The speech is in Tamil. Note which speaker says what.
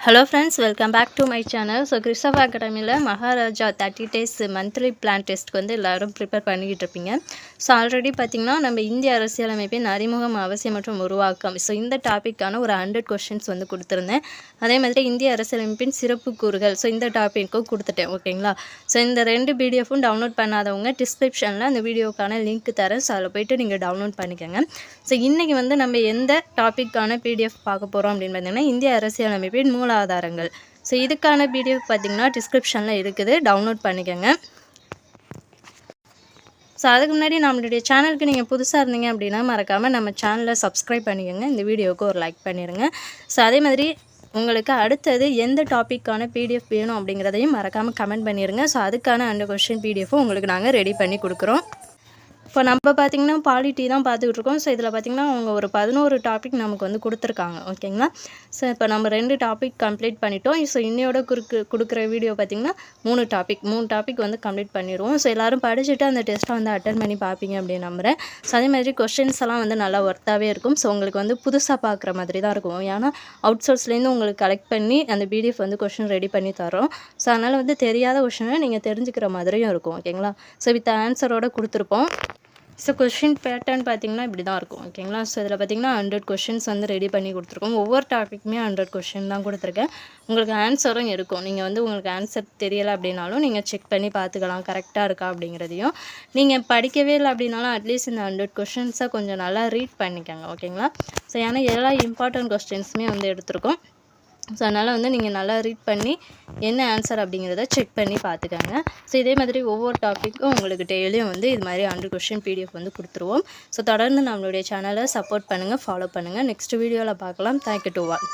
Speaker 1: Hello friends, welcome back to my channel. So Krishnava Academy Maharaja 30 days monthly plan test வந்து எல்லாரும் ப்ரிப்பேர் பண்ணிக்கிட்டு இருப்பீங்க. ஸோ ஆல்ரெடி பார்த்தீங்கன்னா நம்ம இந்திய அரசியலமைப்பின் அறிமுகம் அவசியம் மற்றும் உருவாக்கம் ஸோ இந்த டாப்பிக்கான ஒரு 100 கொஸ்டின்ஸ் வந்து கொடுத்துருந்தேன். அதே மாதிரி இந்திய அரசியலமைப்பின் சிறப்பு கூறுகள் ஸோ இந்த டாப்பிக்கும் கொடுத்துட்டேன். ஓகேங்களா? ஸோ இந்த 2 பிடிஎஃப்பும் டவுன்லோட் பண்ணாதவங்க டிஸ்கிரிப்ஷனில் அந்த வீடியோக்கான லிங்க் தரேன். ஸோ அதில் போய்ட்டு நீங்கள் டவுன்லோட் பண்ணிக்கோங்க. ஸோ இன்றைக்கி வந்து நம்ம எந்த டாப்பிக்கான பிடிஎஃப் பார்க்க போகிறோம் அப்படின்னு பார்த்தீங்கன்னா இந்திய அரசியலமைப்பின் மூலாதாரங்கள். ஸோ இதுக்கான பிடிஎஃப் பார்த்தீங்கன்னா டிஸ்கிரிப்ஷனில் இருக்குது, டவுன்லோட் பண்ணிக்கோங்க. ஸோ அதுக்கு முன்னாடி நம்மளுடைய சேனலுக்கு நீங்கள் புதுசாக இருந்தீங்க அப்படின்னா மறக்காமல் நம்ம சேனலை சப்ஸ்கிரைப் பண்ணிக்கோங்க. இந்த வீடியோவுக்கு ஒரு லைக் பண்ணிடுங்க. ஸோ அதே மாதிரி உங்களுக்கு அடுத்தது எந்த டாப்பிக்கான பிடிஎஃப் வேணும் அப்படிங்கிறதையும் மறக்காமல் கமெண்ட் பண்ணிடுங்க. ஸோ அதுக்கான அந்த கொஸ்டின் பிடிஎஃப்பும் உங்களுக்கு நாங்கள் ரெடி பண்ணி கொடுக்குறோம். இப்போ நம்ம பார்த்திங்கன்னா பாலிட்டி தான் பார்த்துக்கிட்டு இருக்கோம். ஸோ இதில் பார்த்திங்கன்னா அவங்க ஒரு 11 டாபிக் நமக்கு வந்து கொடுத்துருக்காங்க. ஓகேங்களா? ஸோ இப்போ நம்ம 2 டாபிக் கம்ப்ளீட் பண்ணிட்டோம். ஸோ இன்னையோட கொடுக்குற வீடியோ பார்த்திங்கன்னா 3 டாபிக் வந்து கம்ப்ளீட் பண்ணிடுவோம். ஸோ எல்லோரும் படிச்சுட்டு அந்த டெஸ்ட்டை வந்து அட்டன் பண்ணி பார்ப்பீங்க அப்படின்னு நம்புகிறேன். ஸோ அதே மாதிரி கொஸ்டின்ஸ் எல்லாம் வந்து நல்லா ஒர்த்தாகவே இருக்கும். ஸோ உங்களுக்கு வந்து புதுசாக பார்க்குற மாதிரி தான் இருக்கும். ஏன்னா அவுட் சோர்ஸ்லேருந்து உங்களுக்கு கலெக்ட் பண்ணி அந்த பிடிஎஃப் வந்து கொஸ்டின் ரெடி பண்ணி தரோம். ஸோ அதனால் வந்து தெரியாத கொஸ்டினை நீங்கள் தெரிஞ்சுக்கிற மாதிரியும் இருக்கும். ஓகேங்களா? ஸோ வித் ஆன்சரோடு கொடுத்துருப்போம். ஸோ கொஷின் பேட்டர்ன் பார்த்திங்கன்னா இப்படி தான் இருக்கும். ஓகேங்களா? ஸோ இதில் பார்த்திங்கன்னா 100 கொஷின்ஸ் வந்து ரெடி பண்ணி கொடுத்துருக்கோம். ஒவ்வொரு டாப்பிக்குமே 100 கொஷின் தான் கொடுத்துருக்கேன். உங்களுக்கு ஆன்சரும் இருக்கும். நீங்கள் வந்து உங்களுக்கு ஆன்சர் தெரியலை அப்படின்னாலும் நீங்கள் செக் பண்ணி பார்த்துக்கலாம் கரெக்டாக இருக்கா அப்படிங்கிறதையும். நீங்கள் படிக்கவே இல்லை அப்படின்னாலும் அட்லீஸ்ட் இந்த 100 கொஷின்ஸை கொஞ்சம் நல்லா ரீட் பண்ணிக்கோங்க. ஓகேங்களா? ஸோ ஏன்னா எல்லா இம்பார்ட்டன்ட் கொஸ்டின்ஸுமே வந்து எடுத்திருக்கோம். ஸோ அதனால் வந்து நீங்கள் நல்லா ரீட் பண்ணி என்ன ஆன்சர் அப்படிங்கிறத செக் பண்ணி பார்த்துக்கோங்க. ஸோ இதே மாதிரி ஒவ்வொரு டாப்பிக்கும் உங்களுக்கு டெய்லியும் வந்து இது மாதிரி 100 கொஸ்டின் பிடிஎஃப் வந்து கொடுத்துருவோம். ஸோ தொடர்ந்து நம்மளுடைய சேனலை சப்போர்ட் பண்ணுங்கள், ஃபாலோ பண்ணுங்கள். நெக்ஸ்ட் வீடியோவில் பார்க்கலாம். Thank you to all.